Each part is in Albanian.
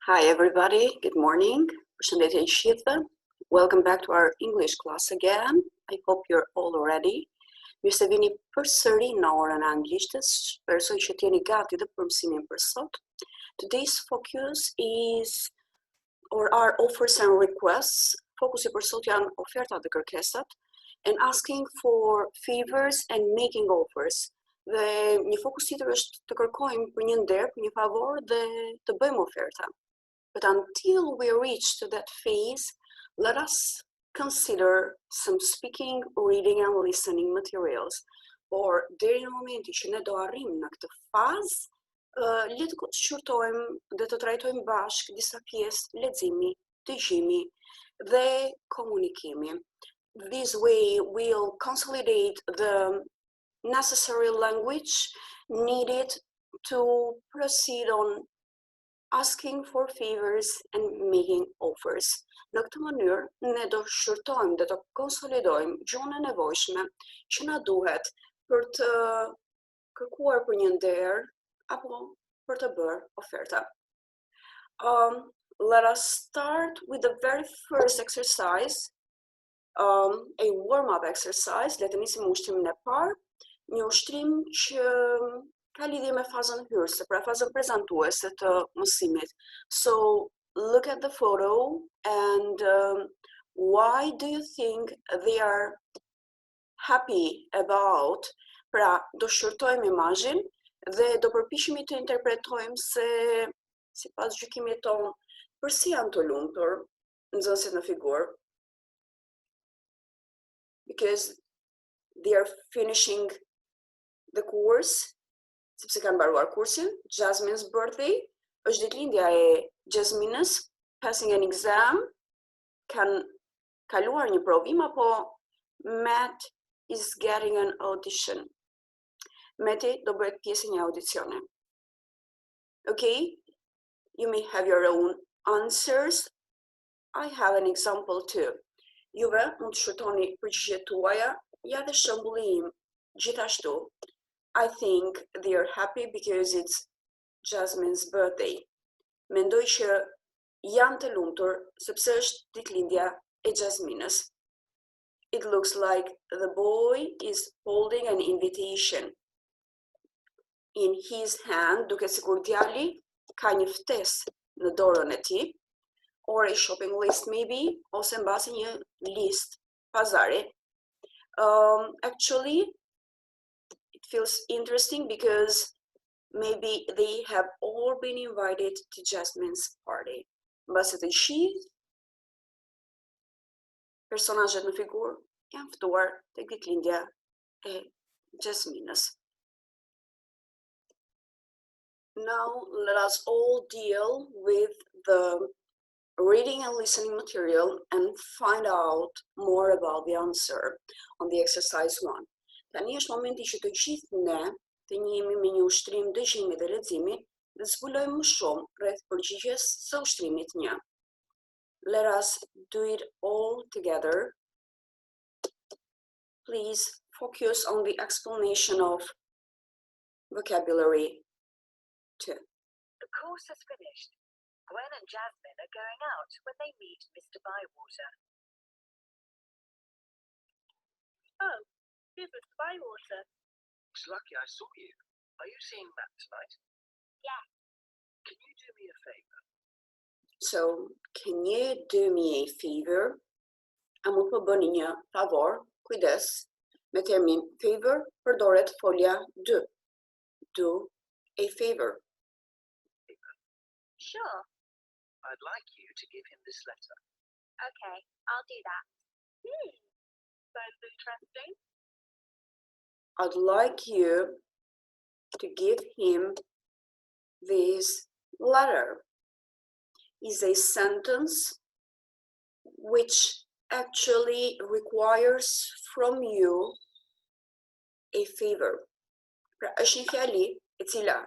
Hi everybody, good morning. Përshëndetje gjithëve. Welcome back to our English class again. I hope you're all ready. Mirë se vini përsëri në orën e anglishtes. Shpresoj që t'jeni gati dhe për mësimin për sot. Today's focus is or are offers and requests. Fokusi për sot janë ofertat dhe kërkesat and asking for favors and making offers. Dhe një fokus tjetër është të kërkojmë për një nder, për një favor dhe të bëjmë oferta. But until we reach to that phase, let us consider some speaking, reading and listening materials. Por deri në momentin që ne do arrijmë në këtë fazë, le të shqyrtojmë dhe të trajtojmë bashkë disa pjesë leximi, dëgjimi dhe komunikimi. This way we'll consolidate the necessary language needed to proceed on asking for favors and making offers. Në këtë mënyrë, ne do shqyrtojmë dhe do konsolidojmë gjuhën e nevojshme që na duhet për të kërkuar për një nder apo për të bërë oferta. Let us start with the very first exercise, a warm-up exercise. Le të nisim ushtrimin e parë, një ushtrim që ka lidhje me fazën hyrëse, pra fazën prezantuese të mësimit. So, look at the photo and why do you think they are happy about? Pra, do shqyrtojmë imazhin dhe do përpiqemi të interpretojmë se sipas gjykimit ton, përsi janë të lumtur nxënësit në figurë. Because they are finishing the course, sepse kanë mbaruar kursin. Jasmine's birthday është ditëlindja e Jasminës, passing an exam, kanë kaluar një provim apo Matt is getting an audition. Meti do bëhet pjesë e një audicioni. Okay, you may have your own answers. I have an example too. Juve mund të shkruani përgjigjet tuaja, ja dhe shembulli im. Gjithashtu, I think they are happy because it's Jasmine's birthday. Mendoj që janë të lumtur sepse është ditëlindja e Jasminës. It looks like the boy is holding an invitation in his hand, duke sikur djali ka një ftesë në dorën e tij, or a shopping list maybe, ose mbasi një listë pazari. Actually, it feels interesting because maybe they have all been invited to Jasmine's party. Mbasi të gjithë personazhet në figurë janë ftuar tek ditëlindja e Jasminës. Now let us all deal with the reading and listening material and find out more about the answer on the exercise 1. Tani është momenti që të gjithë ne të njihemi me një ushtrim dëgjimi dhe leximi dhe zbulojmë më shumë rreth përgjigjes së ushtrimit 1. Let us do it all together. Please focus on the explanation of vocabulary 2. The course has finished. Gwen and Jasmine are going out when they meet Mr. Bywater. Oh, here's Mr. Bywater. It's lucky I saw you. Are you seeing Matt tonight? Yeah. Can you do me a favor? So, can you do me a favor? A mund të bëni një favor? Kujdes. Me termin favor përdoret folja do. Do a favor. Sure. I'd like you to give him this letter. Okay, I'll do that. Sounds interesting. I'd like you to give him this letter. Is a sentence which actually requires from you a favor. Pra është një fjali e cila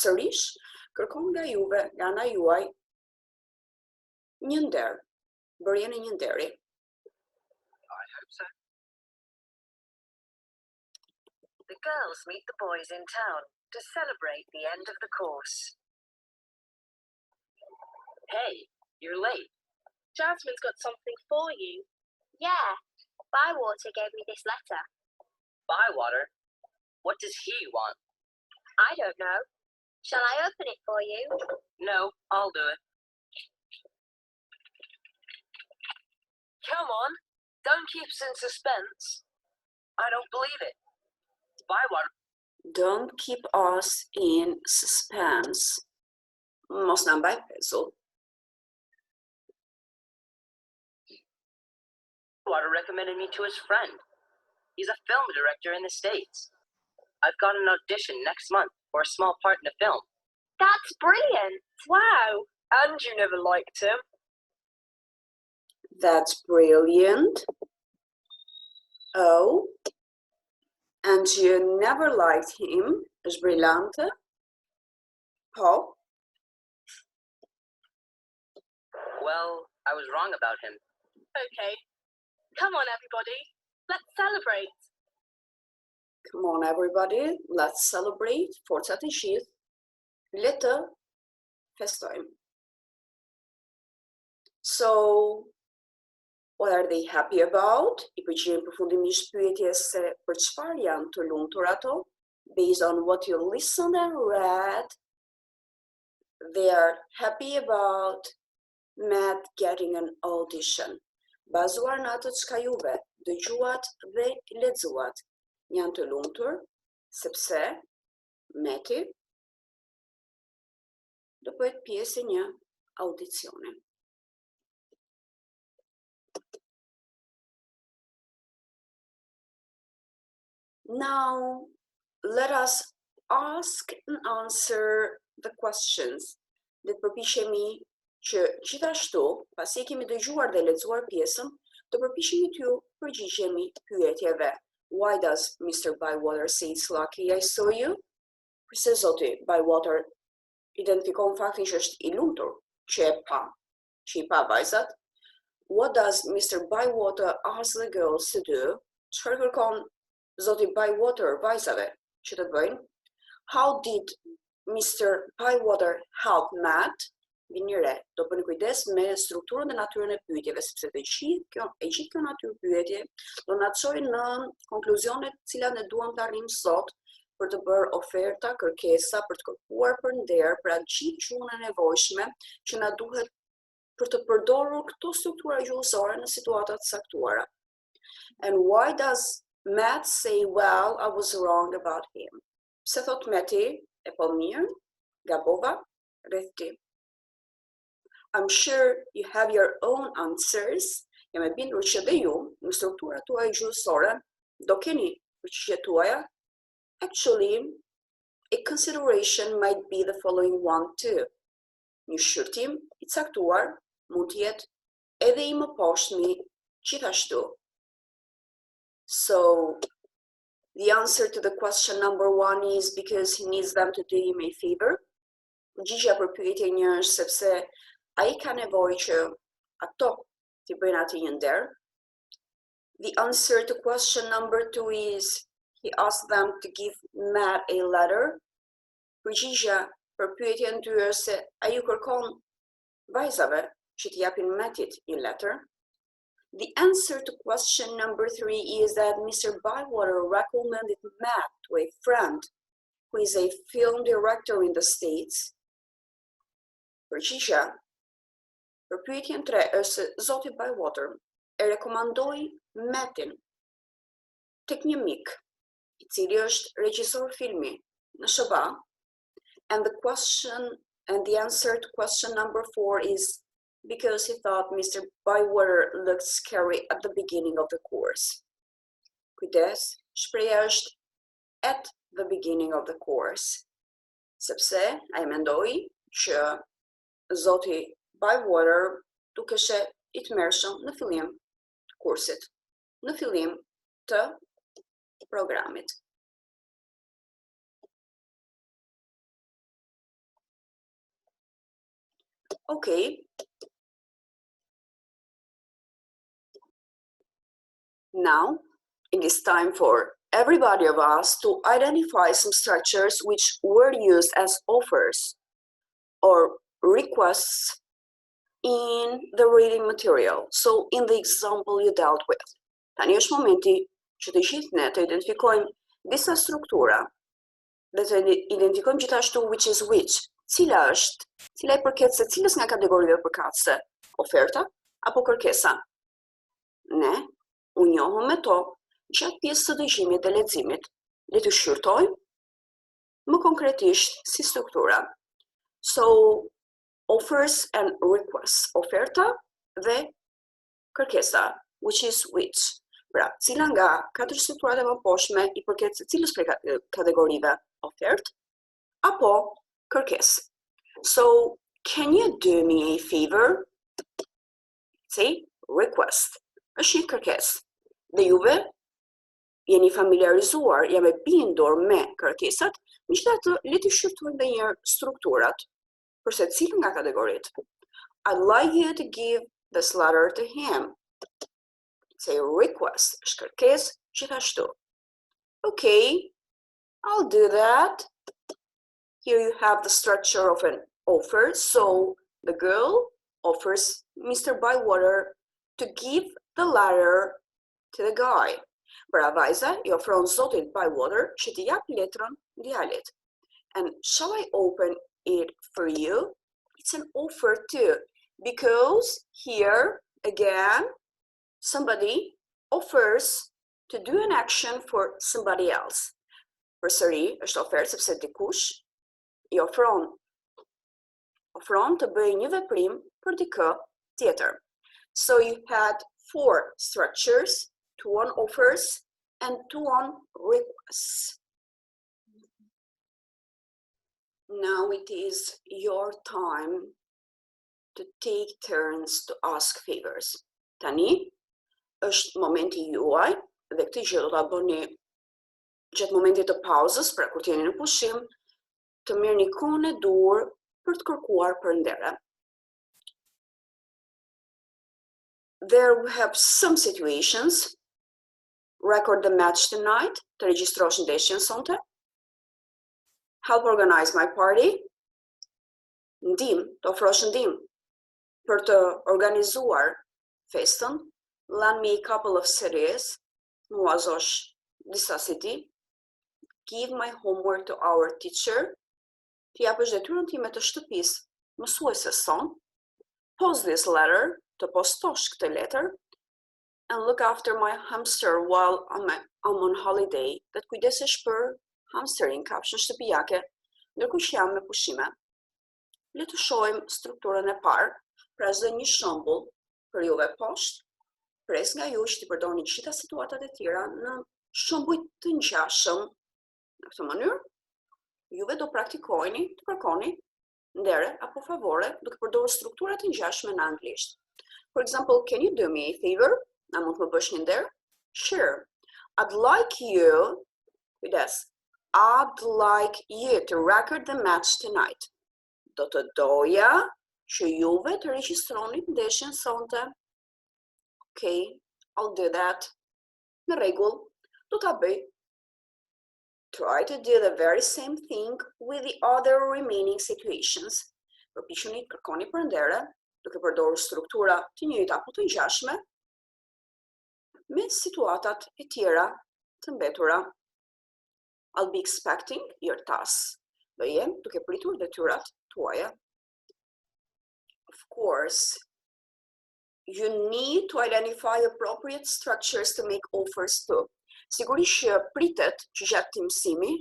sërish kërkon nga juve, nga ana juaj, një nder, bërjen e një nderi. I hope so. The girls meet the boys in town to celebrate the end of the course. Hey, you're late. Jasmine's got something for you. Yeah, Bywater gave me this letter. Bywater? What does he want? I don't know. Shall I open it for you? No, I'll do it. Come on, don't keep us in suspense. I don't believe it. Bywater. Don't keep us in suspense. Mos na mbaj pezull. Bywater recommended me to his friend. He's a film director in the States. I've got an audition next month for a small part in a film. That's brilliant. Wow, and you never liked him. That's brilliant. Oh, and you never liked him. Is brillante. Po. Well, I was wrong about him. Okay, come on everybody, let's celebrate. Come on, everybody. Let's celebrate. Forza të gjithë. Le të festojmë. So, what are they happy about? I përgjigjen përfundimisht pyetjes se për çfarë janë të lumtur ato. Based on what you listened and read, they are happy about Matt getting an audition. Bazuar në atë çka juve dëgjuat dhe lexuat, janë të lumtur sepse Meti do bëhet pjesë e një audicioni. Now, let us ask and answer the questions. Dhe të përpiqemi që gjithashtu, pasi e kemi dëgjuar dhe lexuar pjesën, të përpiqemi t'ju përgjigjemi pyetjeve. Why does Mr. Bywater say it's lucky I saw you? Përse zoti Bywater identifikon faktin që është I lumtur, që I pa vajzat? What does Mr. Bywater ask the girls to do? Çfarë kërkon zoti Bywater vajzave që të bëjnë? How did Mr. Bywater help Matt? Vini re, do bëni kujdes me strukturën dhe natyrën e pyetjeve, sepse e gjithë kjo natyrë pyetje do na çojë në konkluzionet të cilat ne duam të arrijmë sot për të bërë oferta, kërkesa, për të kërkuar për nder, për atë gjithë gjuhën e nevojshme që na duhet për të përdorur këto struktura gjuhësore në situata të saktuara. And why does Matt say, well, I was wrong about him? Pse thot Meti, e po mirë, gabova, rreth ti. I'm sure you have your own answers. Jam e bindur që dhe ju, në strukturat tuaja gjuhësore, do keni përgjigjet tuaja. Actually, a consideration might be the following one too. Një shqyrtim I caktuar mund të jetë edhe I mëposhtmi gjithashtu. So, the answer to the question number 1 is because he needs them to do him a favor. Përgjigjja për pyetje 1 është sepse ai ka nevojë që ato t'i bëjnë atij një nder. The answer to question number 2 is he asked them to give Matt a letter. Përgjigjja për pyetjen 2 është se ai ju kërkon vajzave që t'i japin Mattit një letër. The answer to question number 3 is that Mr. Bywater recommended Matt to a friend who is a film director in the States. Përgjigjja për pyetjen 3 është se zoti Bywater e rekomandoi Mattin tek një mik I cili është regjisor filmi në SBA, and the answer to question number 4 is because he thought Mr. Bywater looked scary at the beginning of the course. Kujdes, shpreha është at the beginning of the course, sepse ai mendoi që zoti Bywater dukeshe I tmerrshëm në fillim të kursit, në fillim të programit. Okay. Now, it is time for everybody of us to identify some structures which were used as offers or requests in the reading material, so in the example you dealt with. Tani është momenti që të gjithë ne të identifikojmë disa struktura dhe të identifikojmë gjithashtu which is which, cila i përket se cilës nga kategorive përkatëse, oferta apo kërkesa. Ne u njohëm me to gjatë pjesës së dëgjimit dhe leximit. Le të shqyrtojmë më konkretisht si struktura. So, offers and requests, oferta dhe kërkesa, which is which. Pra, cila nga katër strukturat e më poshtme i përket se cilës prej kategorive, ofert apo kërkesë. So, can you do me a favor? Say, request. Është një kërkesë. Dhe juve jeni familiarizuar, jam e bindur me kërkesat, megjithatë le të shqyrtojmë edhe një herë strukturat për secilën nga kategoritë. I'd like you to give this letter to him. Say request, është kërkesë gjithashtu. Okay, I'll do that. Here you have the structure of an offer. So the girl offers Mr. Bywater to give the letter to the guy. Pra vajza I ofron zotit Bywater që t'i jap letrën djalit. And shall I open it for you? It's an offer too, because here again somebody offers to do an action for somebody else. Përsëri është ofertë sepse dikush I ofron të bëjë një veprim për dikë tjetër. So you had 4 structures, 2 on offers and 2 on requests. Now it is your time to take turns to ask favors. Tani është momenti juaj dhe këtë gjë do ta bëni gjatë momentit të pauzës, pra kur t'jeni në pushim, të merrni kohën e dur për të kërkuar përndere. There we have some situations. Record the match tonight, të regjistrosh ndeshjen sonte. Help organize my party. Ndim, të ofrosh ndim për të organizuar festën. Lend me a couple of cities. Muazosh disa city. Give my homework to our teacher. Të japësh detyrën time të shtëpisë mësueses son. Post this letter, të postosh këtë letër. And look after my hamster while I'm on holiday. Dhe të kujdesesh për hamsterin, kafshën shtëpiake, ndërkohë që jam me pushime. Le të shohim strukturën e parë, pra çdo një shembull për juve poshtë. Pres nga ju që të përdorni gjitha situatat e tjera në shembuj të ngjashëm. Në këtë mënyrë, juve do praktikojni të kërkoni ndere apo favore duke përdorur struktura të ngjashme në anglisht. For example, can you do me a favor? A mund të më bësh një nder? Sure. I'd like you, kujdes, I'd like you to record the match tonight. Do të doja që juve të regjistroni ndeshjen sonte. Okay, I'll do that. Në rregull, do ta bëj. Try to do the very same thing with the other remaining situations. Përpiquni të kërkoni përndere, duke përdorur struktura të njëjta apo të ngjashme me situatat e tjera të mbetura. I'll be expecting your tasks. Do jem duke pritur detyrat tuaja. Of course, you need to identify appropriate structures to make offers to. Sigurisht që pritet që gjatë mësimi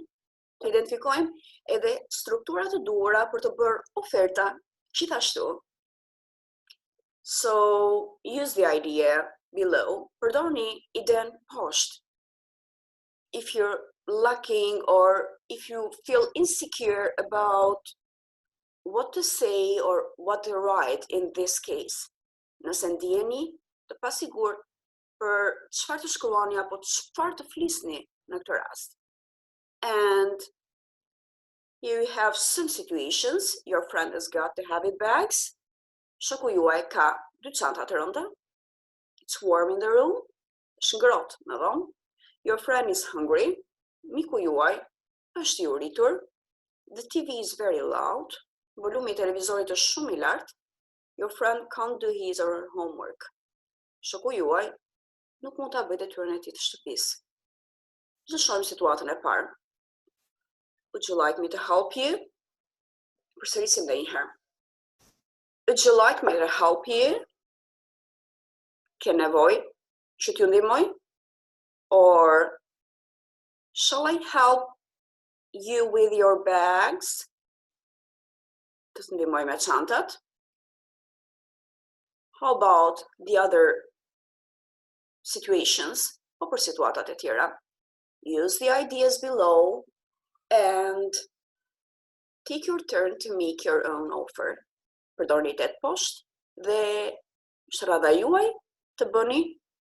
të identifikojmë edhe struktura të duhura për të bërë oferta gjithashtu. So, use the idea below. Përdorni iden poshtë. If you're lacking or if you feel insecure about what to say or what to write in this case. Nëse ndjeni të pasigurt për çfarë të shkruani apo çfarë të flisni në këtë rast. And here you have some situations. Your friend has got the heavy bags. Shoku juaj ka 2 çanta të rënda. It's warm in the room. Është ngrohtë në dhomë. Your friend is hungry. Miku juaj është I uritur. The TV is very loud. Volumi I televizorit është shumë I lartë. Your friend can't do his or her homework. Shoku juaj nuk mund ta bëjë detyrën e tij të shtëpisë. Të shohim situatën e parë. Would you like me to help you? Përsërisim edhe një herë. Would you like me to help you? Ke nevojë që t'ju ndihmoj? Or shall I help you with your bags? Të të ndihmoj me çantat? How about the other situations? O për situatat e tjera? Use the ideas below and take your turn to make your own offer. Përdorni tet poshtë dhe është rradha juaj të bëni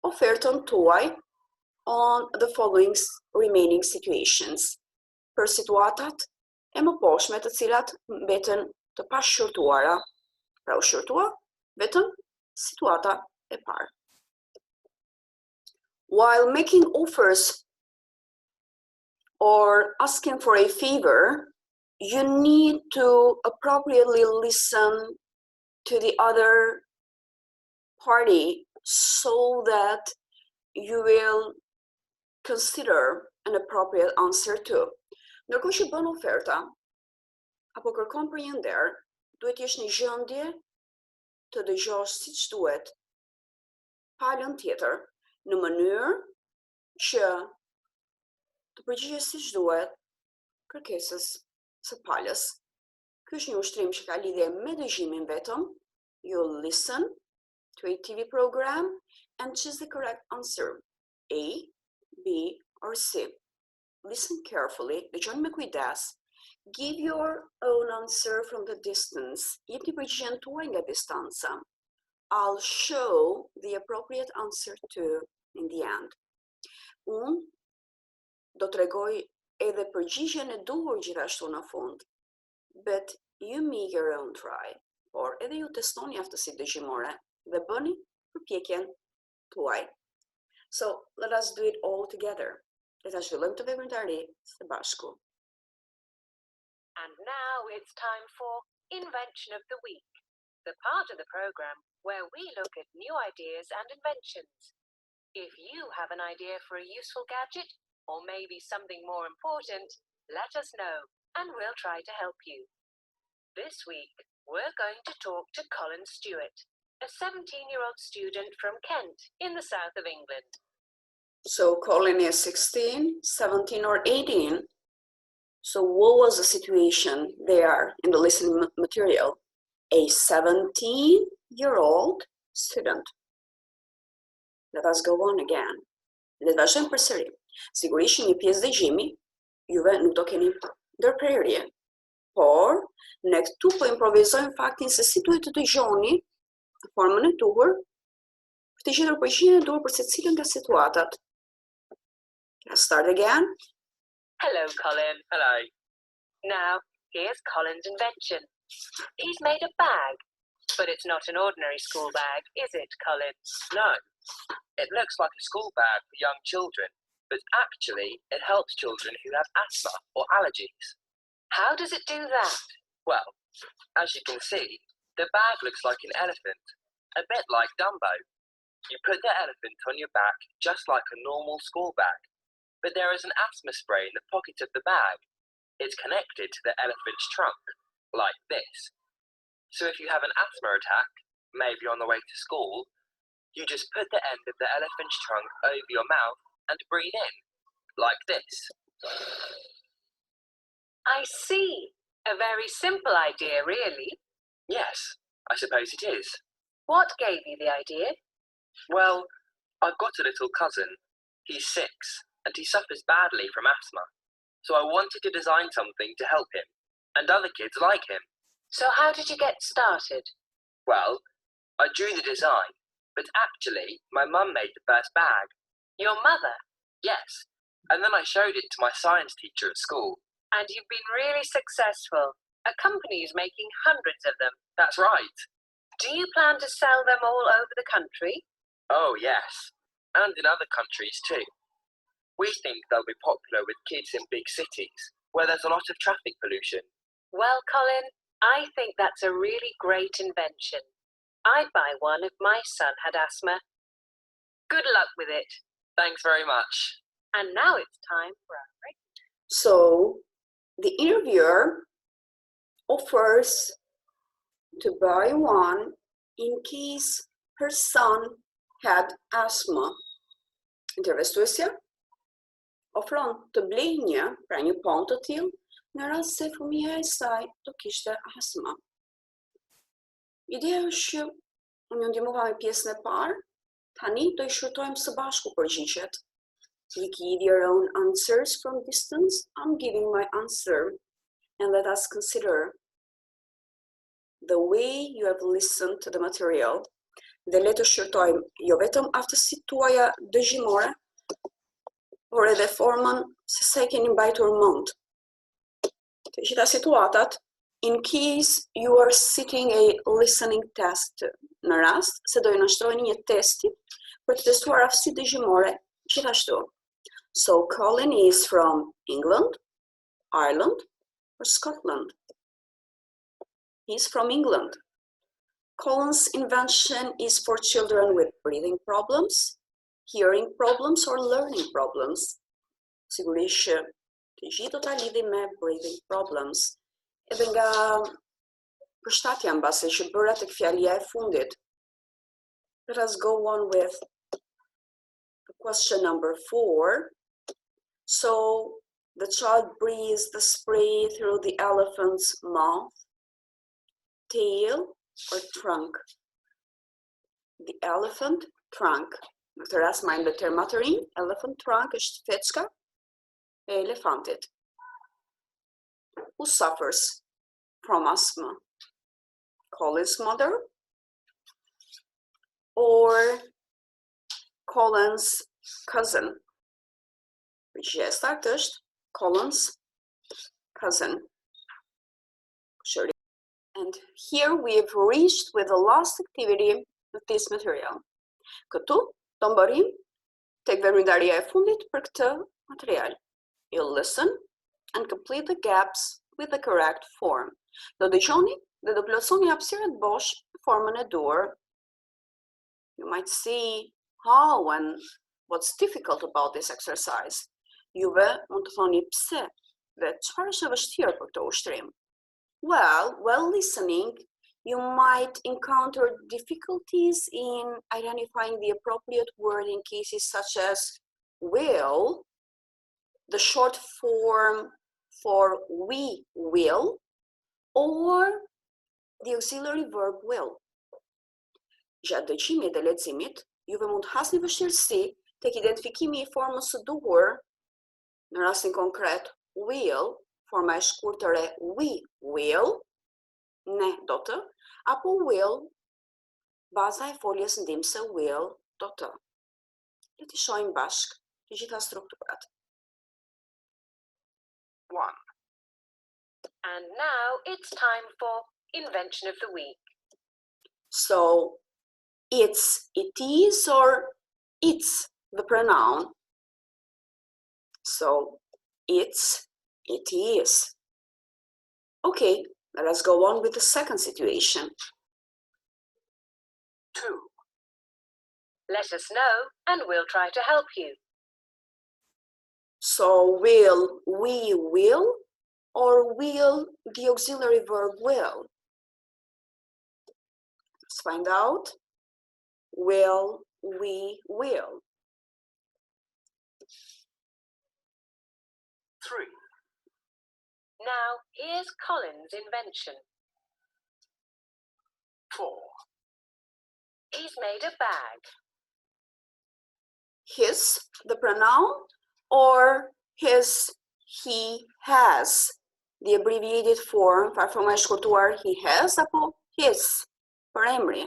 ofertën tuaj on the following remaining situations. Për situatat e mëposhtme të cilat mbeten të pashqyrtuara. Pra u shqyrtua vetëm situata e parë. While making offers or asking for a favor, you need to appropriately listen to the other party so that you will consider an appropriate answer too. Ndërkohë që bën oferta apo kërkon për një nder, duhet jesh në gjendje të dëgjosh siç duhet palën tjetër në mënyrë që të përgjigjesh siç duhet kërkesës së palës. Ky është një ushtrim që ka lidhje me dëgjimin vetëm. You listen to a TV program and choose the correct answer. A, B, or C. Listen carefully, dëgjoni me kujdes. Give your own answer from the distance. Jepni përgjigjen tuaj nga distanca. I'll show the appropriate answer to in the end. Unë do t'rregoj edhe përgjigjen e duhur gjithashtu në fund. But you make your own try. Por edhe ju testoni aftësitë dëgjimore dhe bëni përpjekjen tuaj. So let us do it all together. Le ta zhvillojmë të veprimtari së bashku. And now it's time for Invention of the Week, the part of the program where we look at new ideas and inventions. If you have an idea for a useful gadget, or maybe something more important, let us know, and we'll try to help you. This week, we're going to talk to Colin Stewart, a 17-year-old student from Kent, in the south of England. So Colin is 16, 17, or 18. So what was the situation there in the listening material? A 17-year-old student. Let us go on again. Le të vazhdojmë përsëri. Sigurisht një pjesë dëgjimi, juve nuk do keni ndërprerje. Por, ne këtu po improvizojmë faktin se si duhet të dëgjoni në formën e duhur për të gjetur përgjigjen e duhur për secilën nga situatat. Let's start again. Hello, Colin. Hello. Now, here's Colin's invention. He's made a bag, but it's not an ordinary school bag, is it, Colin? No, it looks like a school bag for young children, but actually it helps children who have asthma or allergies. How does it do that? Well, as you can see, the bag looks like an elephant, a bit like Dumbo. You put the elephant on your back just like a normal school bag, but there is an asthma spray in the pocket of the bag. It's connected to the elephant's trunk, like this. So if you have an asthma attack, maybe on the way to school, you just put the end of the elephant's trunk over your mouth and breathe in, like this. I see. A very simple idea, really. Yes, I suppose it is. What gave you the idea? Well, I've got a little cousin. He's 6, and he suffers badly from asthma. So I wanted to design something to help him, and other kids like him. So how did you get started? Well, I drew the design, but actually, my mum made the first bag. Your mother? Yes, and then I showed it to my science teacher at school. And you've been really successful. A company is making hundreds of them. That's right. Do you plan to sell them all over the country? Oh, yes, and in other countries too. We think they'll be popular with kids in big cities, where there's a lot of traffic pollution. Well, Colin, I think that's a really great invention. I'd buy one if my son had asthma. Good luck with it. Thanks very much. And now it's time for our break. So the interviewer offers to buy one in case her son had asthma. Intervistuesja ofron të blej një, pra një pont të tillë, në rast se fëmija e saj do kishte asma. Ideja është që unë ju ndihmova me pjesën e parë, tani do I shkruajmë së bashku përgjigjet. You give your own answers from distance. I'm giving my answer, and let us consider the way you have listened to the material. Dhe le të shqyrtojmë jo vetëm aftësitë tuaja dëgjimore, por edhe formën se sa I keni mbajtur mend. Të gjitha situatat, in case you are sitting a listening test, në rast se do I nashtrojni një testi për të testuar aftësitë dëgjimore gjithashtu. So Colin is from England, Ireland, or Scotland. He's from England. Colin's invention is for children with breathing problems, hearing problems, or learning problems. Sigurisht që të gjithë do ta lidhim me breathing problems. Edhe nga përshtatja mbase që bëra tek fjalia e fundit. Let us go on with question number 4. So the child breathes the spray through the elephant's mouth, tail, or trunk. The elephant trunk. Në këtë rast marrim the term të rinj, elephant trunk është feçka e elefantit. Who suffers from asthma? Colin's mother or Colin's cousin? Përgjigjja e saktë është Colin's cousin. And here we've reached with the last activity of this material. Këtu do mbërrim tek veprimtarja e fundit për këtë material. You'll listen and complete the gaps with the correct form. Do dëgjoni dhe do plotësoni hapësirat bosh në formën e duhur. You might see how and what's difficult about this exercise. Juve mund të thoni pse dhe çfarë është e vështirë për këtë ushtrim. Well, while listening, you might encounter difficulties in identifying the appropriate word in cases such as will, the short form for we will, or the auxiliary verb will. Gjatë dëgjimit dhe leximit, juve mund hasni vështirësi tek identifikimi I formës së duhur, në rastin konkret will, forma e shkurtër e we will, ne do të, apo will, baza e foljes ndihmëse will do të. Le të shohim bashk të gjitha strukturat. 1. And now it's time for Invention of the Week. So, it is, or it's the pronoun. So, it is. Okay, let us go on with the second situation. 2. Let us know and we'll try to help you. So, will we will, or will the auxiliary verb will? Let's find out. Will we will. 3. Now, here's Colin's invention. 4. He's made a bag. His, the pronoun, or his, he has. The abbreviated form, forma e shkurtuar he has, apo his, për emri.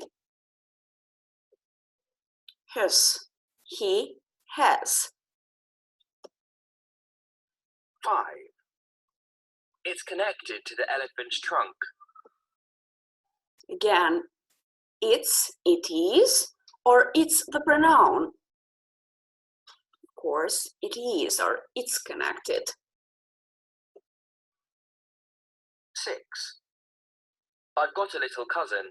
His, he has. 5. It's connected to the elephant's trunk. Again, it's, it is, or it's the pronoun. Of course, it is, or it's connected. 6. I've got a little cousin.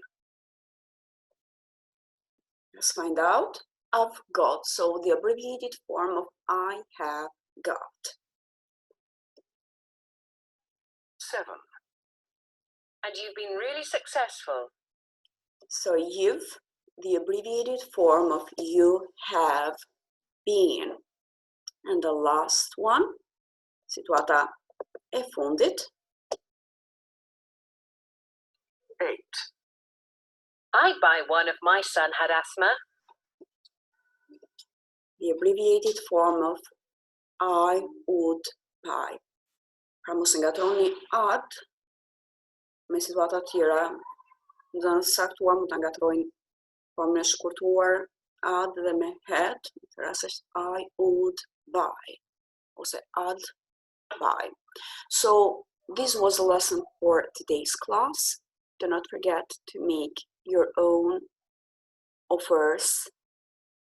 Let's find out. I've got, so the abbreviated form of I have got. 7. And you've been really successful. So you've, the abbreviated form of you have been. And the last one, situata e fundit. 8. I'd buy one if my son had asthma. The abbreviated form of I would buy. Pra mos ngatroni ad, me situata tjera, do të saktuar mund ta ngatrojnë formën e shkurtuar ad dhe me had, në rast është I would buy ose I'd buy. So this was a lesson for today's class. Do not forget to make your own offers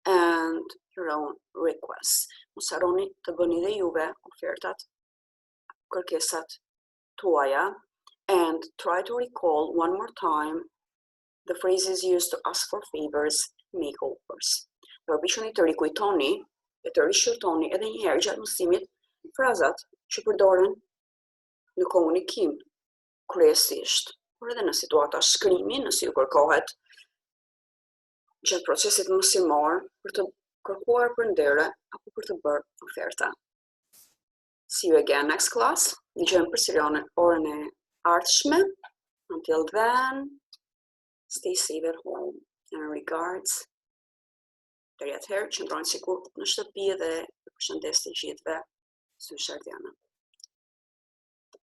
and your own requests. Mos harroni të bëni dhe juve ofertat, kërkesat tuaja, and try to recall one more time the phrases used to ask for favors, make offers. Do përpiqeni të rikujtoni e të rishqyrtoni edhe një herë gjatë mësimit frazat që përdoren në komunikim kryesisht, por edhe në situata shkrimi, nëse ju kërkohet gjatë procesit mësimor për të kërkuar prandere apo për të bërë oferta. See you again next class. Dëgjojmë përsëri orën e ardhshme. Until then, stay safe at home and regards. Deri atëherë, qëndroni sigurt në shtëpi dhe përshëndes të gjithëve. Sysh Ardiana.